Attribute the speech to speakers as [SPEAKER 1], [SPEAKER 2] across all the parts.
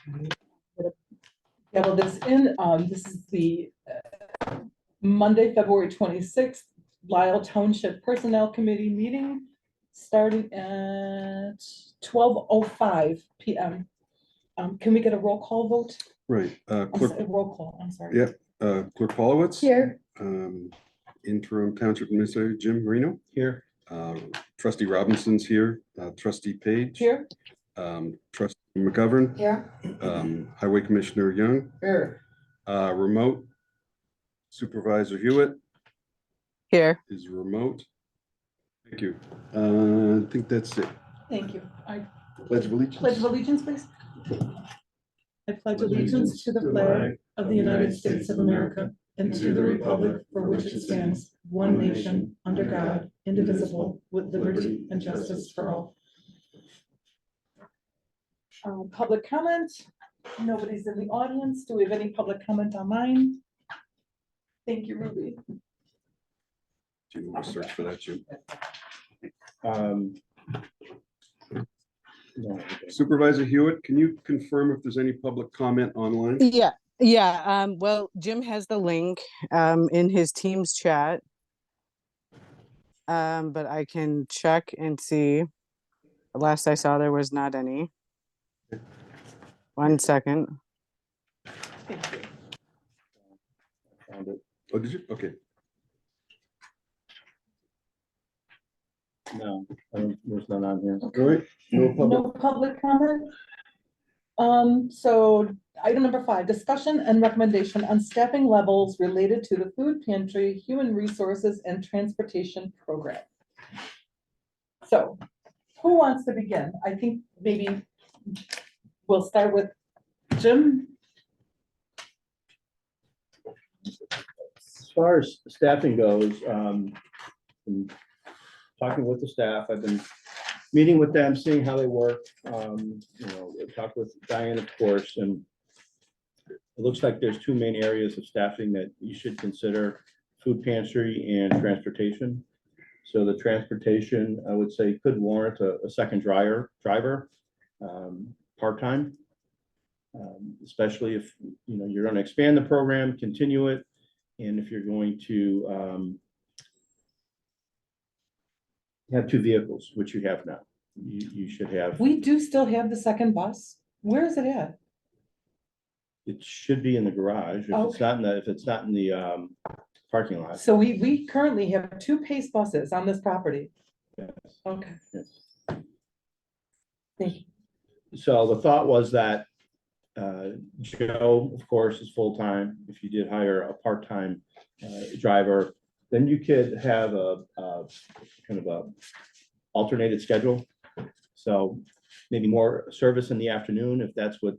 [SPEAKER 1] Yeah, well, this is the Monday, February 26th, Lisle Township Personnel Committee meeting starting at 12:05 p.m. Can we get a roll call vote?
[SPEAKER 2] Right.
[SPEAKER 1] Roll call, I'm sorry.
[SPEAKER 2] Yeah. Clerk Polowitz.
[SPEAKER 1] Here.
[SPEAKER 2] Interim Township Administrator Jim Marino.
[SPEAKER 3] Here.
[SPEAKER 2] Trustee Robinson's here. Trustee Page.
[SPEAKER 1] Here.
[SPEAKER 2] Trustee McGovern.
[SPEAKER 1] Here.
[SPEAKER 2] Highway Commissioner Young.
[SPEAKER 1] Here.
[SPEAKER 2] Remote. Supervisor Hewitt.
[SPEAKER 4] Here.
[SPEAKER 2] Is remote. Thank you. I think that's it.
[SPEAKER 1] Thank you. I
[SPEAKER 2] Pledge of Allegiance.
[SPEAKER 1] pledge of allegiance, please. I pledge allegiance to the flag of the United States of America and to the republic for which it stands, one nation, under God, indivisible, with liberty and justice for all. Public comment. Nobody's in the audience. Do we have any public comment online? Thank you, Ruby.
[SPEAKER 2] Do you want to search for that, Jim?
[SPEAKER 3] No.
[SPEAKER 2] Supervisor Hewitt, can you confirm if there's any public comment online?
[SPEAKER 4] Yeah. Well, Jim has the link in his Teams chat. But I can check and see. Last I saw, there was not any. 1 second.
[SPEAKER 1] Thank you.
[SPEAKER 3] Found it.
[SPEAKER 2] Oh, did you? Okay.
[SPEAKER 3] No, there's none on here.
[SPEAKER 2] All right. No public.
[SPEAKER 1] No public comment. So item number 5, discussion and recommendation on staffing levels related to the food pantry, human resources and transportation program. So who wants to begin? I think maybe we'll start with Jim.
[SPEAKER 3] As far as staffing goes, I'm talking with the staff, I've been meeting with them, seeing how they work. Talk with Diane, of course, and it looks like there's 2 main areas of staffing that you should consider: food pantry and transportation. So the transportation, I would say, could warrant a second driver, part-time, especially if you're going to expand the program, continue it, and if you're going to have 2 vehicles, which you have now. You should have.
[SPEAKER 1] We do still have the second bus. Where is it at?
[SPEAKER 3] It should be in the garage. If it's not in the parking lot.
[SPEAKER 1] So we currently have 2 PACE buses on this property.
[SPEAKER 3] Yes.
[SPEAKER 1] Okay.
[SPEAKER 3] Yes.
[SPEAKER 1] Thank you.
[SPEAKER 3] So the thought was that Joe, of course, is full-time. If you did hire a part-time driver, then you could have a kind of a alternated schedule. So maybe more service in the afternoon if that's what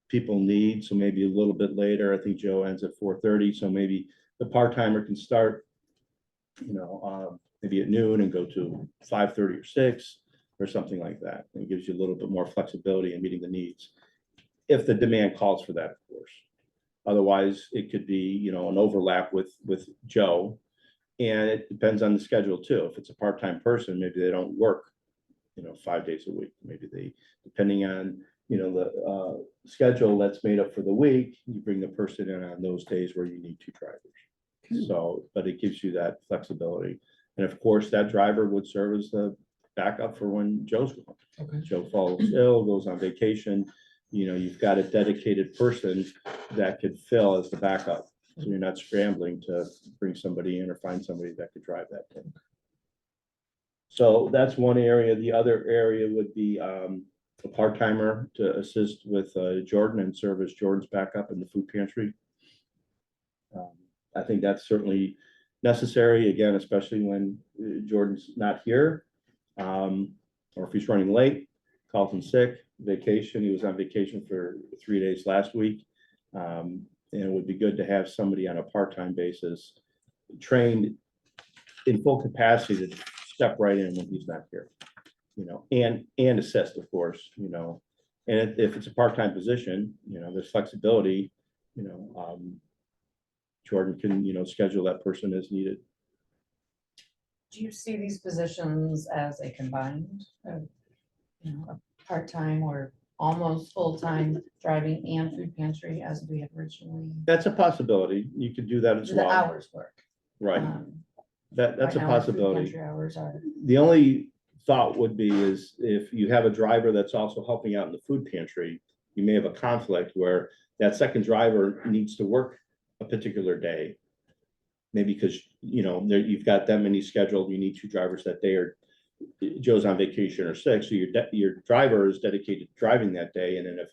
[SPEAKER 3] people need. So maybe a little bit later. I think Joe ends at 4:30. So maybe the part-timer can start, maybe at noon and go to 5:30 or 6 or something like that. And it gives you a little bit more flexibility in meeting the needs, if the demand calls for that, of course. Otherwise, it could be, an overlap with Joe, and it depends on the schedule too. If it's a part-time person, maybe they don't work, 5 days a week. Maybe they, depending on, the schedule that's made up for the week, you bring the person in on those days where you need 2 drivers. So, but it gives you that flexibility. And of course, that driver would serve as the backup for when Joe's gone.
[SPEAKER 1] Okay.
[SPEAKER 3] Joe falls ill, goes on vacation, you've got a dedicated person that could fill as the backup. So you're not scrambling to bring somebody in or find somebody that could drive that thing. So that's one area. The other area would be a part-timer to assist with Jordan and serve as Jordan's backup in the food pantry. I think that's certainly necessary, again, especially when Jordan's not here, or if he's running late, calls in sick, vacation. He was on vacation for 3 days last week. And it would be good to have somebody on a part-time basis trained in full capacity to step right in when he's not here, and assist, of course, and if it's a part-time position, there's flexibility, Jordan can, schedule that person as needed.
[SPEAKER 5] Do you see these positions as a combined, a part-time or almost full-time driving and food pantry as we had originally,
[SPEAKER 3] That's a possibility. You could do that as
[SPEAKER 5] the
[SPEAKER 3] well.
[SPEAKER 5] hours work.
[SPEAKER 3] Right.
[SPEAKER 5] Um,
[SPEAKER 3] That's a
[SPEAKER 5] right now our food
[SPEAKER 3] possibility.
[SPEAKER 5] pantry hours are,
[SPEAKER 3] The only thought would be is if you have a driver that's also helping out in the food pantry, you may have a conflict where that second driver needs to work a particular day. Maybe because, you know, there, you've got that many scheduled, you need 2 drivers that day, or Joe's on vacation or sick, so your driver is dedicated to driving that day, and then if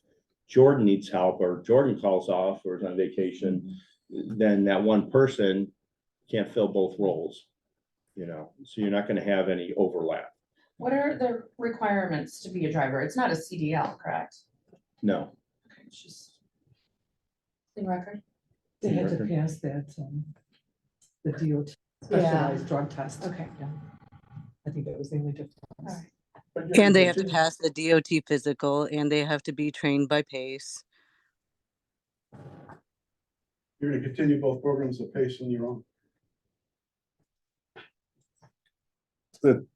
[SPEAKER 3] Jordan needs help, or Jordan calls off or is on vacation, then that one person can't fill both roles, you know, so you're not gonna have any overlap.
[SPEAKER 5] what are the requirements to be a driver? It's not a CDL, correct?
[SPEAKER 3] No,
[SPEAKER 5] Okay, it's just clean record.
[SPEAKER 1] They had to pass that, the DOT specialized drug test.
[SPEAKER 5] Okay.
[SPEAKER 1] Yeah. I think that was the only difference.
[SPEAKER 5] Alright.
[SPEAKER 4] And they have to pass the DOT physical, and they have to be trained by PACE.
[SPEAKER 2] You're gonna continue both programs at pace on your own?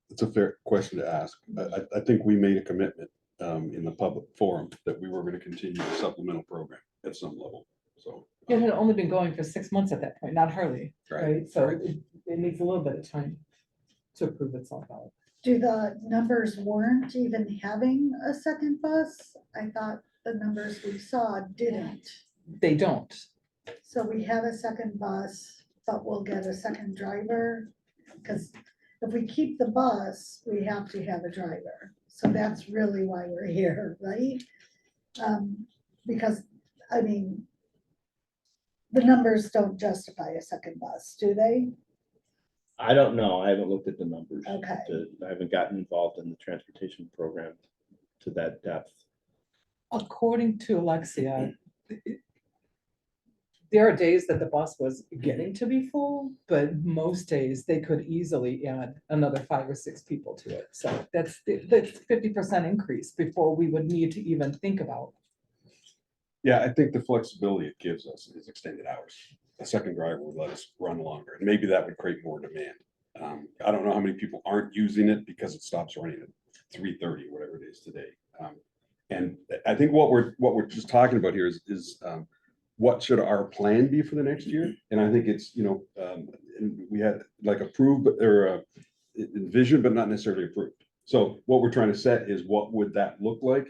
[SPEAKER 2] It's a fair question to ask. I think we made a commitment in the public forum that we were gonna continue the supplemental program at some level, so.
[SPEAKER 1] It had only been going for 6 months at that point, not hardly,
[SPEAKER 2] Right,
[SPEAKER 1] right? So
[SPEAKER 2] right.
[SPEAKER 1] it needs a little bit of time to prove itself out.
[SPEAKER 6] Do the numbers warrant even having a second bus? I thought the numbers we saw didn't.
[SPEAKER 1] They don't.
[SPEAKER 6] So we have a second bus, but we'll get a second driver. Because if we keep the bus, we have to have a driver. So that's really why we're here, right? Because, I mean, the numbers don't justify a second bus, do they?
[SPEAKER 3] I don't know, I haven't looked at the numbers.
[SPEAKER 6] Okay.
[SPEAKER 3] I haven't gotten involved in the transportation program to that depth.
[SPEAKER 1] According to Alexia, there are days that the bus was getting to be full, but most days they could easily add another 5 or 6 people to it. So that's 50% increase before we would need to even think about.
[SPEAKER 2] Yeah, I think the flexibility it gives us is extended hours. A second driver would let us run longer, and maybe that would create more demand. I don't know how many people aren't using it because it stops running at 3:30, whatever it is today. And I think what we're just talking about here is what should our plan be for the next year? And I think it's, you know, and we had like approved or envisioned, but not necessarily approved. So what we're trying to set is what would that look like?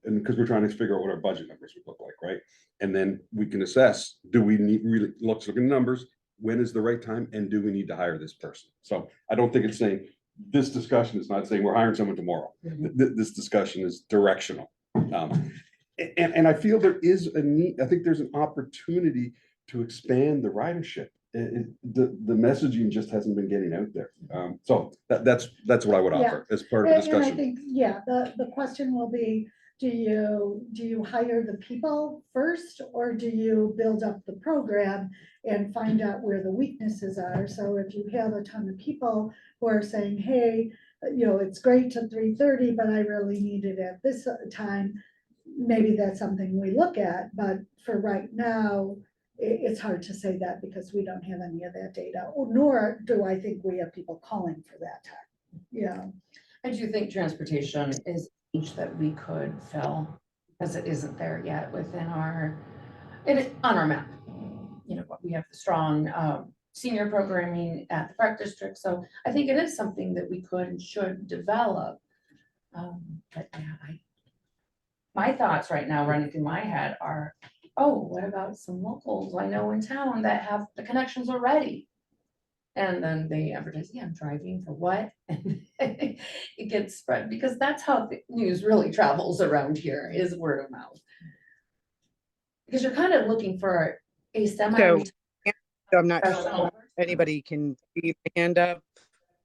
[SPEAKER 2] And because we're trying to figure out what our budget numbers would look like, right? And then we can assess, do we need really look at the numbers? When is the right time? And do we need to hire this person? So I don't think it's saying, this discussion is not saying we're hiring someone tomorrow. This discussion is directional. And I feel there is a need, I think there's an opportunity to expand the ridership. The messaging just hasn't been getting out there. So that's what I would offer as part of the
[SPEAKER 6] And I
[SPEAKER 2] discussion.
[SPEAKER 6] think, yeah, the question will be, do you hire the people first, or do you build up the program and find out where the weaknesses are? So if you have a ton of people who are saying, hey, you know, it's great to 3:30, but I really need it at this time, maybe that's something we look at, but for right now, it's hard to say that because we don't have any of that data, nor do I think we have people calling for that time. Yeah.
[SPEAKER 5] I do think transportation is each that we could fill, because it isn't there yet within our, on our map. You know, we have the strong senior programming at the park district, so I think it is something that we could and should develop. But yeah, my thoughts right now running through my head are, oh, what about some locals I know in town that have the connections already? And then they advertise, yeah, I'm driving for what? And it gets spread, because that's how the news really travels around here, is word of mouth. Because you're kind of looking for a semi.
[SPEAKER 4] So I'm not sure
[SPEAKER 5] professional
[SPEAKER 4] if anybody can see my hand up.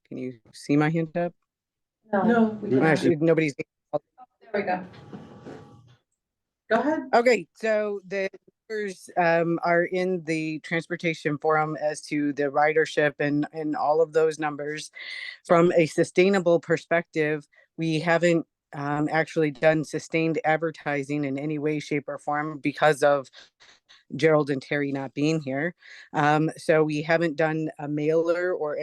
[SPEAKER 4] Can you see my hand up?
[SPEAKER 1] No,
[SPEAKER 5] we
[SPEAKER 2] No.
[SPEAKER 5] can't.
[SPEAKER 4] Actually, nobody's.
[SPEAKER 5] There we go.
[SPEAKER 1] Go ahead.
[SPEAKER 4] Okay, so the numbers are in the transportation forum as to the ridership and all of those numbers. From a sustainable perspective, we haven't actually done sustained advertising in any way, shape, or form because of Gerald and Terry not being here. So we haven't done a mailer or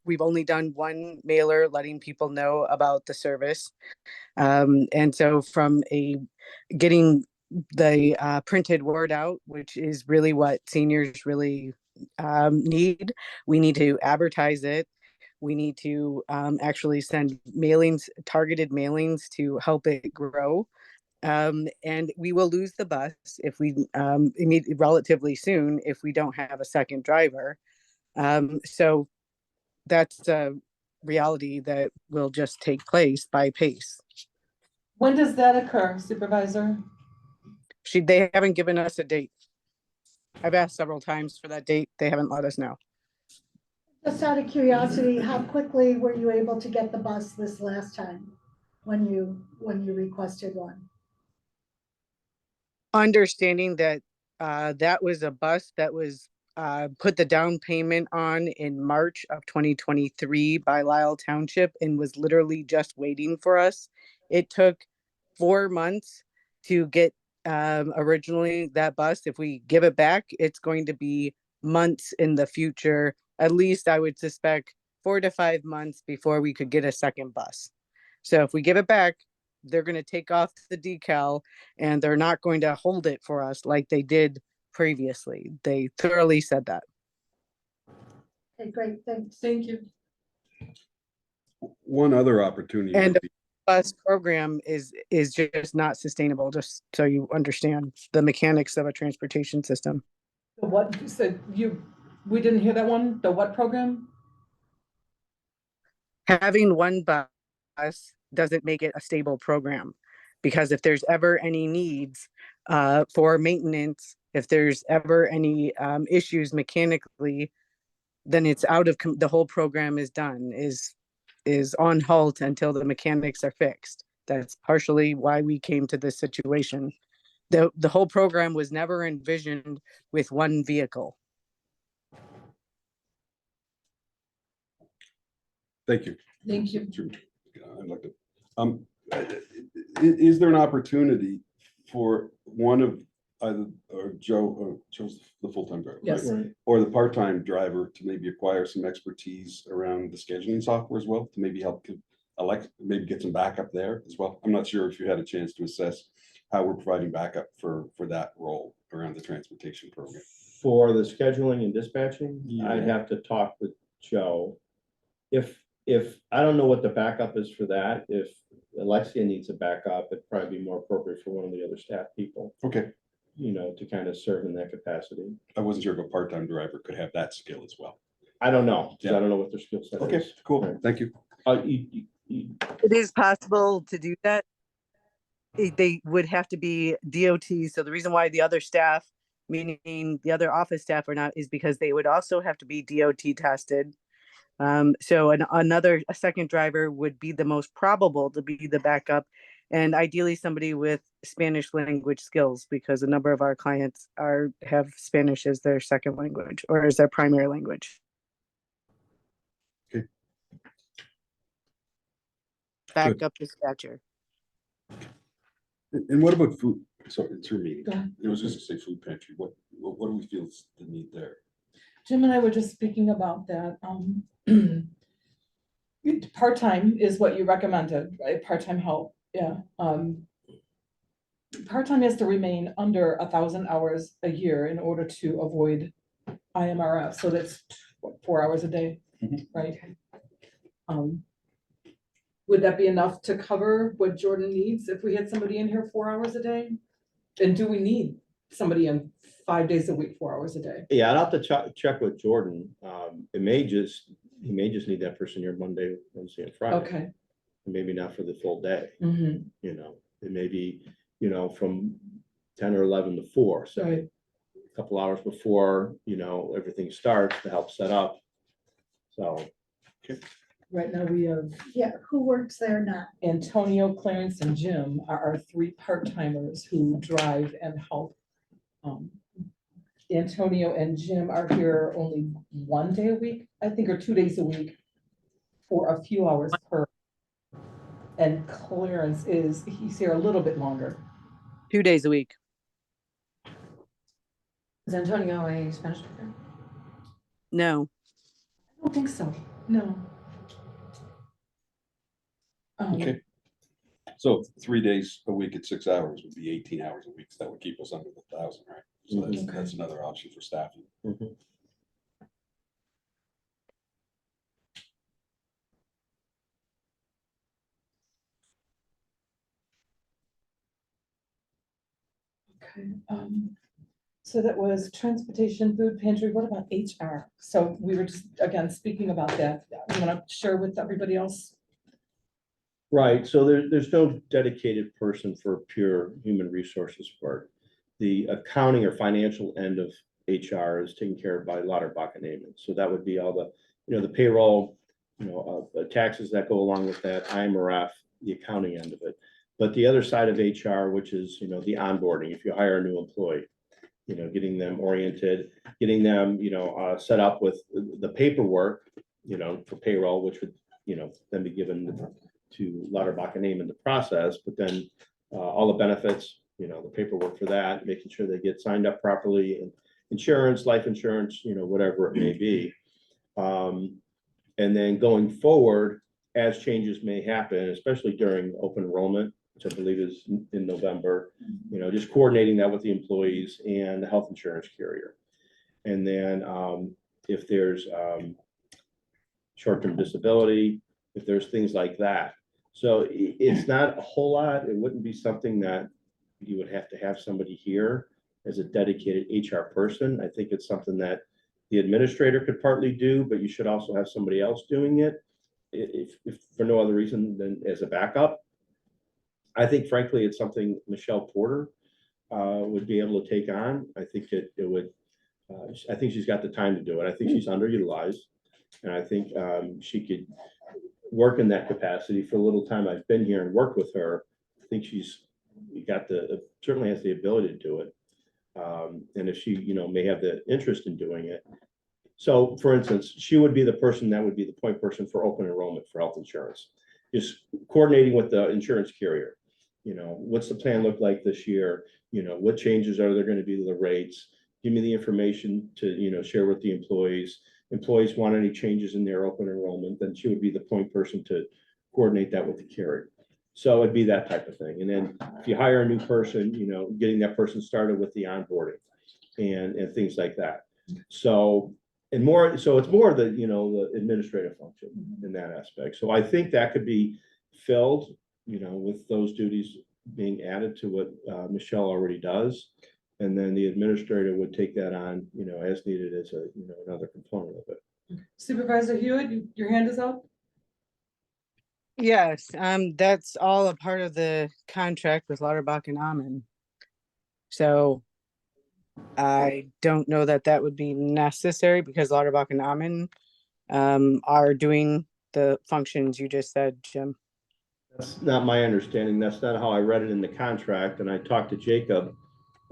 [SPEAKER 4] we've only done one mailer letting people know about the service. And so from getting the printed word out, which is really what seniors really need, we need to advertise it. We need to actually send targeted mailings to help it grow. And we will lose the bus if we relatively soon if we don't have a second driver. So that's a reality that will just take place by pace.
[SPEAKER 1] When does that occur, Supervisor?
[SPEAKER 4] They haven't given us a date. I've asked several times for that date. They haven't let us know.
[SPEAKER 6] Just out of curiosity, how quickly were you able to get the bus this last time when you requested one?
[SPEAKER 4] Understanding that that was a bus that was put the down payment on in March of 2023 by Lisle Township and was literally just waiting for us. It took 4 months to get originally that bus. If we give it back, it's going to be months in the future. At least I would suspect 4 to 5 months before we could get a second bus. So if we give it back, they're going to take off the decal and they're not going to hold it for us like they did previously. They thoroughly said that.
[SPEAKER 6] Okay, great, thanks.
[SPEAKER 1] Thank you.
[SPEAKER 2] One other opportunity.
[SPEAKER 4] And
[SPEAKER 2] would be-
[SPEAKER 4] bus program is just not sustainable, just so you understand the mechanics of a transportation system.
[SPEAKER 1] The what, so we didn't hear that one, the what program?
[SPEAKER 4] Having one bus doesn't make it a stable program, because if there's ever any needs for maintenance, if there's ever any issues mechanically, then it's out of the whole program is done, is on halt until the mechanics are fixed. That's partially why we came to this situation. The whole program was never envisioned with one vehicle.
[SPEAKER 2] Thank you.
[SPEAKER 1] Thank you.
[SPEAKER 2] I'd like to, is there an opportunity for one of either, or Joe's the full-time driver, right?
[SPEAKER 1] Yes.
[SPEAKER 3] Right.
[SPEAKER 2] Or the part-time driver to maybe acquire some expertise around the scheduling software as well, to maybe help maybe get some backup there as well? I'm not sure if you had a chance to assess how we're providing backup for that role around the transportation program.
[SPEAKER 3] For the scheduling and dispatching, I'd
[SPEAKER 2] Yeah.
[SPEAKER 3] have to talk with Joe. If I don't know what the backup is for that, if Alexia needs a backup, it'd probably be more appropriate for one of the other staff people,
[SPEAKER 2] Okay,
[SPEAKER 3] to kind of serve in that capacity.
[SPEAKER 2] I wasn't sure if a part-time driver could have that skill as well.
[SPEAKER 3] I don't know, because
[SPEAKER 2] Yeah.
[SPEAKER 3] I don't know what their skill set
[SPEAKER 2] Okay,
[SPEAKER 3] is.
[SPEAKER 2] cool,
[SPEAKER 3] Right.
[SPEAKER 2] thank you.
[SPEAKER 4] It is possible to do that. They would have to be DOT. So the reason why the other staff, meaning the other office staff, are not, is because they would also have to be DOT tested. So a second driver would be the most probable to be the backup, and ideally somebody with Spanish language skills, because a number of our clients have Spanish as their second language or as their primary language.
[SPEAKER 2] Okay.
[SPEAKER 4] Backup dispatcher.
[SPEAKER 2] And what about food? Sorry, it's your meeting.
[SPEAKER 1] Go ahead.
[SPEAKER 2] It was just to say food pantry. What do we feel is the need there?
[SPEAKER 1] Jim and I were just speaking about that. Part-time is what you recommended, right? Part-time help, yeah. Part-time has to remain under 1,000 hours a year in order to avoid IMRF, so that's what, 4 hours a day,
[SPEAKER 2] Mhm.
[SPEAKER 1] right? Would that be enough to cover what Jordan needs if we had somebody in here 4 hours a day? And do we need somebody in 5 days a week, 4 hours a day?
[SPEAKER 3] Yeah, I'd have to check with Jordan. He may just need that person here Monday, Wednesday, and Friday.
[SPEAKER 1] Okay.
[SPEAKER 3] Maybe not for the full day,
[SPEAKER 1] Mhm.
[SPEAKER 3] It may be, from 10 or 11 to 4, so
[SPEAKER 1] Right.
[SPEAKER 3] a couple hours before, everything starts to help set up. So,
[SPEAKER 1] Right now we have
[SPEAKER 6] Yeah, who works there now?
[SPEAKER 1] Antonio, Clarence, and Jim are our 3 part-timers who drive and help. Antonio and Jim are here only 1 day a week, I think, or 2 days a week for a few hours per. And Clarence he's here a little bit longer.
[SPEAKER 4] 2 days a week.
[SPEAKER 5] Is Antonio a Spanish speaker?
[SPEAKER 4] No,
[SPEAKER 1] I don't think so, no.
[SPEAKER 2] Okay. So 3 days a week at 6 hours would be 18 hours a week. So that would keep us under the 1,000, right? So
[SPEAKER 3] Mhm.
[SPEAKER 2] that's another option for staffing.
[SPEAKER 3] Mhm.
[SPEAKER 1] Okay, so that was transportation, food pantry, what about HR? So we were just, again, speaking about that, you wanna share with everybody else?
[SPEAKER 3] Right, so there's no dedicated person for pure human resources work. The accounting or financial end of HR is taken care of by Lauterbach and Amon. So that would be all the, the payroll, taxes that go along with that, IMRF, the accounting end of it. But the other side of HR, which is, the onboarding, if you hire a new employee, getting them oriented, getting them, set up with the paperwork, for payroll, which would, then be given to Lauterbach and name in the process, but then all the benefits, the paperwork for that, making sure they get signed up properly, and insurance, life insurance, whatever it may be. And then going forward, as changes may happen, especially during open enrollment, which I believe is in November, just coordinating that with the employees and the health insurance carrier. And then if there's short-term disability, if there's things like that. So it's not a whole lot. It wouldn't be something that you would have to have somebody here as a dedicated HR person. I think it's something that the administrator could partly do, but you should also have somebody else doing it if for no other reason than as a backup. I think frankly, it's something Michelle Porter would be able to take on. I think it would, I think she's got the time to do it. I think she's underutilized. And I think she could work in that capacity for a little time I've been here and worked with her. I think she's got certainly has the ability to do it. And if she, may have the interest in doing it. So for instance, she would be the person that would be the point person for open enrollment for health insurance. Just coordinating with the insurance carrier. What's the plan look like this year? What changes are there going to be to the rates? Give me the information to, share with the employees. Employees want any changes in their open enrollment, then she would be the point person to coordinate that with the carrier. So it'd be that type of thing. And then if you hire a new person, getting that person started with the onboarding and things like that. So it's more the, the administrative function in that aspect. So I think that could be filled, with those duties being added to what Michelle already does. And then the administrator would take that on, as needed as another component of it.
[SPEAKER 1] Supervisor Hewitt, your hand is up?
[SPEAKER 4] yes, that's all a part of the contract with Lauterbach and Amon. So I don't know that that would be necessary because Lauterbach and Amon are doing the functions you just said, Jim.
[SPEAKER 3] That's not my understanding. That's not how I read it in the contract. And I talked to Jacob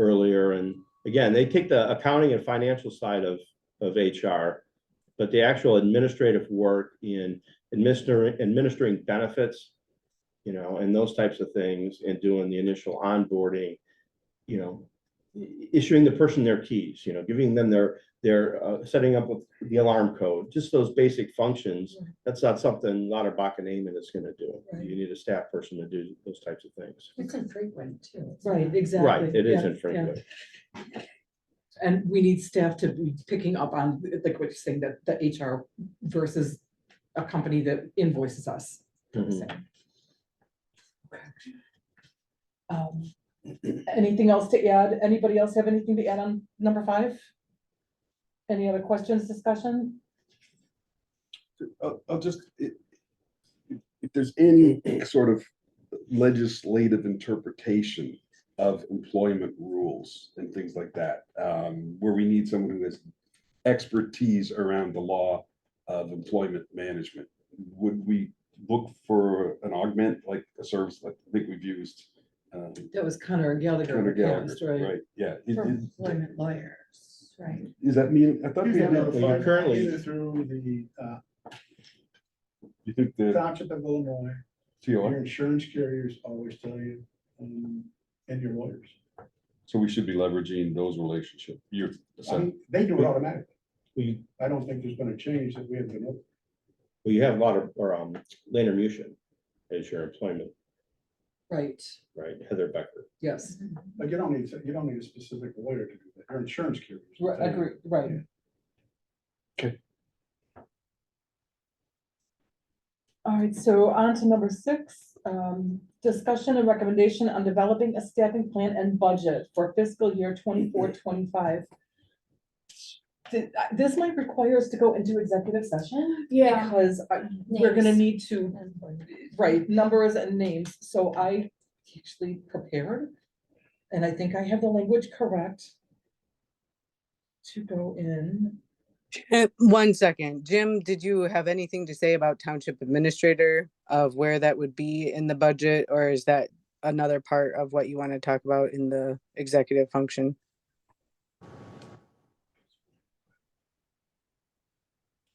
[SPEAKER 3] earlier, and again, they take the accounting and financial side of HR, but the actual administrative work in administering benefits, and those types of things, and doing the initial onboarding, issuing the person their keys, giving them their setting up with the alarm code, just those basic functions. That's not something Lauterbach and Amon is going to do.
[SPEAKER 1] Right.
[SPEAKER 3] You need a staff person to do those types of things.
[SPEAKER 5] It's infrequent too.
[SPEAKER 1] Right, exactly.
[SPEAKER 3] Right, it is
[SPEAKER 1] Yeah,
[SPEAKER 3] infrequent.
[SPEAKER 1] yeah. And we need staff to be picking up on, like what you're saying, that the HR versus a company that invoices us.
[SPEAKER 3] Mhm.
[SPEAKER 1] Okay. Anything else to add? Anybody else have anything to add on number 5? Any other questions, discussion?
[SPEAKER 2] I'll just, if there's any sort of legislative interpretation of employment rules and things like that, where we need someone who has expertise around the law of employment management, would we look for an augment, like a service like I think we've used?
[SPEAKER 1] That was Connor Gallagher.
[SPEAKER 2] Connor
[SPEAKER 1] in the
[SPEAKER 2] Gallagher,
[SPEAKER 1] past, right?
[SPEAKER 2] right, yeah.
[SPEAKER 5] For employment lawyers, right?
[SPEAKER 2] Is that mean, I thought we
[SPEAKER 7] You
[SPEAKER 2] had,
[SPEAKER 7] can
[SPEAKER 3] Well,
[SPEAKER 7] notify
[SPEAKER 3] you currently-
[SPEAKER 7] either through the
[SPEAKER 2] you think the
[SPEAKER 7] Township of Illinois, your
[SPEAKER 2] TOR?
[SPEAKER 7] insurance carriers always tell you, and your lawyers.
[SPEAKER 2] So we should be leveraging those relationships.
[SPEAKER 7] They do it automatically.
[SPEAKER 3] Well,
[SPEAKER 7] I don't think there's been a change that we have been.
[SPEAKER 3] you have a lot of, Lander Mushin as your employment,
[SPEAKER 1] Right,
[SPEAKER 3] right? Heather Becker.
[SPEAKER 1] yes,
[SPEAKER 7] But you don't need a specific lawyer to do that. Your insurance carriers.
[SPEAKER 1] right, agree, right.
[SPEAKER 2] Okay.
[SPEAKER 1] All right, so on to number 6, discussion and recommendation on developing a staffing plan and budget for fiscal year 24-25. This might require us to go into executive session.
[SPEAKER 5] Yeah.
[SPEAKER 1] Because we're gonna
[SPEAKER 5] Names.
[SPEAKER 1] need to, right, numbers and names, so I actually prepared. And I think I have the language correct. To go in.
[SPEAKER 4] 1 second, Jim, did you have anything to say about township administrator of where that would be in the budget, or is that another part of what you want to talk about in the executive function?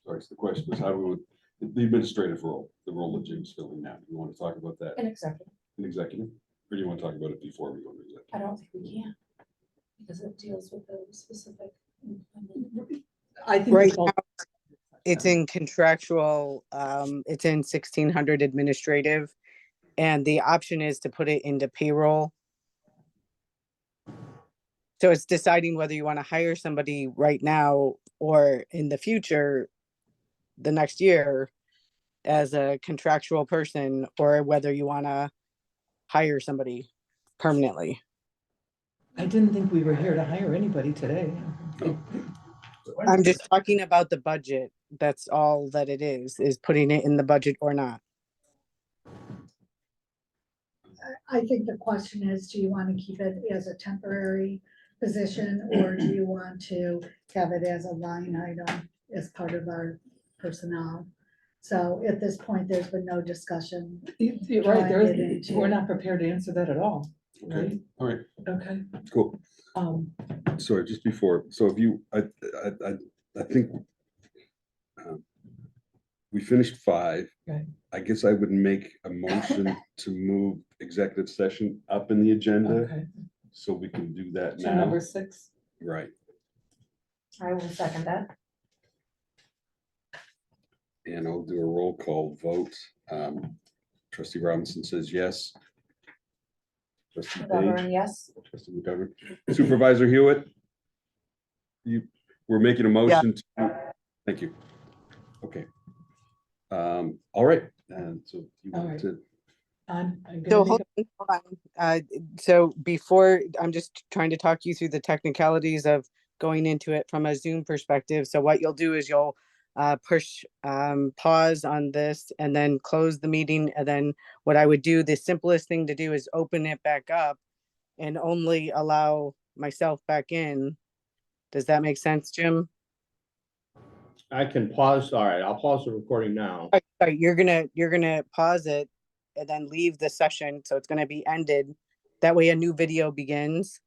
[SPEAKER 2] Sorry, so the question was how we would, the administrative role, the role that Jim's filling now. You want to talk about that
[SPEAKER 5] An executive.
[SPEAKER 2] in executive? Or do you want to talk about it before we go into executive?
[SPEAKER 5] I don't think we can, because it deals with the specific.
[SPEAKER 1] I think.
[SPEAKER 4] Right
[SPEAKER 1] it's all-
[SPEAKER 4] now, it's in contractual, it's in 1600 administrative, and the option is to put it into payroll. So it's deciding whether you want to hire somebody right now or in the future, the next year, as a contractual person, or whether you want to hire somebody permanently.
[SPEAKER 1] I didn't think we were here to hire anybody today.
[SPEAKER 4] I'm just talking about the budget. That's all that it is putting it in the budget or not.
[SPEAKER 6] I think the question is, do you want to keep it as a temporary position, or do you want to have it as a line item as part of our personnel? So at this point, there's been no discussion.
[SPEAKER 1] You're right, we're not prepared to answer that at all,
[SPEAKER 2] Okay,
[SPEAKER 1] right?
[SPEAKER 2] all right,
[SPEAKER 1] Okay.
[SPEAKER 2] cool. Sorry, just before, so if you, I think we finished 5.
[SPEAKER 1] Okay.
[SPEAKER 2] I guess I would make a motion to move executive session up in the agenda,
[SPEAKER 1] Okay,
[SPEAKER 2] so we can do that
[SPEAKER 1] so
[SPEAKER 2] now.
[SPEAKER 1] number 6,
[SPEAKER 2] Right,
[SPEAKER 5] I will second that.
[SPEAKER 2] and I'll do a roll call vote. Trustee Robinson says yes. Trustee Page,
[SPEAKER 5] McGovern, yes.
[SPEAKER 2] trustee McGovern, Supervisor Hewitt. We're making a motion thank you. Okay. All right, and so you
[SPEAKER 1] All
[SPEAKER 2] want
[SPEAKER 1] right.
[SPEAKER 2] to,
[SPEAKER 1] I'm
[SPEAKER 4] So
[SPEAKER 1] gonna make
[SPEAKER 4] hold on. So before, I'm just trying to talk you through the technicalities of going into it from a Zoom perspective. So what you'll do is you'll push pause on this and then close the meeting. And then what I would do, the simplest thing to do is open it back up and only allow myself back in. Does that make sense, Jim?
[SPEAKER 3] I can pause, all right, I'll pause the recording now.
[SPEAKER 4] Sorry, you're gonna pause it and then leave the session, so it's gonna be ended. That way a new video begins.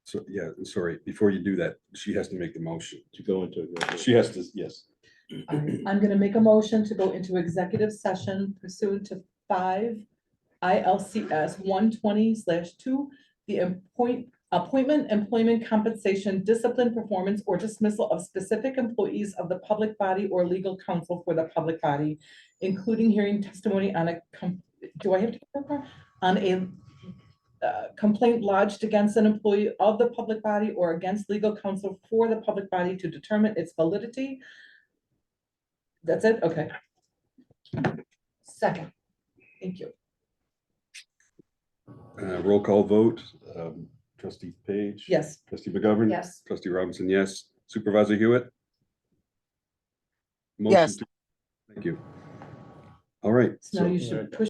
[SPEAKER 2] so, yeah, sorry, before you do that, she has to make the motion.
[SPEAKER 3] To go into.
[SPEAKER 2] She has to, yes.
[SPEAKER 1] I'm gonna make a motion to go into executive session pursuant to 5 ILCS 120/2, the appointment, employment, compensation, discipline, performance, or dismissal of specific employees of the public body or legal counsel for the public body, including hearing testimony on a, do I have to get that? On a complaint lodged against an employee of the public body or against legal counsel for the public body to determine its validity. That's it? Okay,
[SPEAKER 5] Second.
[SPEAKER 1] thank you.
[SPEAKER 2] Roll call vote, trustee Page.
[SPEAKER 1] Yes.
[SPEAKER 2] Trustee McGovern.
[SPEAKER 5] Yes.
[SPEAKER 2] Trustee Robinson, yes. Supervisor Hewitt. Motion
[SPEAKER 4] Yes.
[SPEAKER 2] to- Thank you. All right.
[SPEAKER 1] So now
[SPEAKER 2] so-
[SPEAKER 1] you should push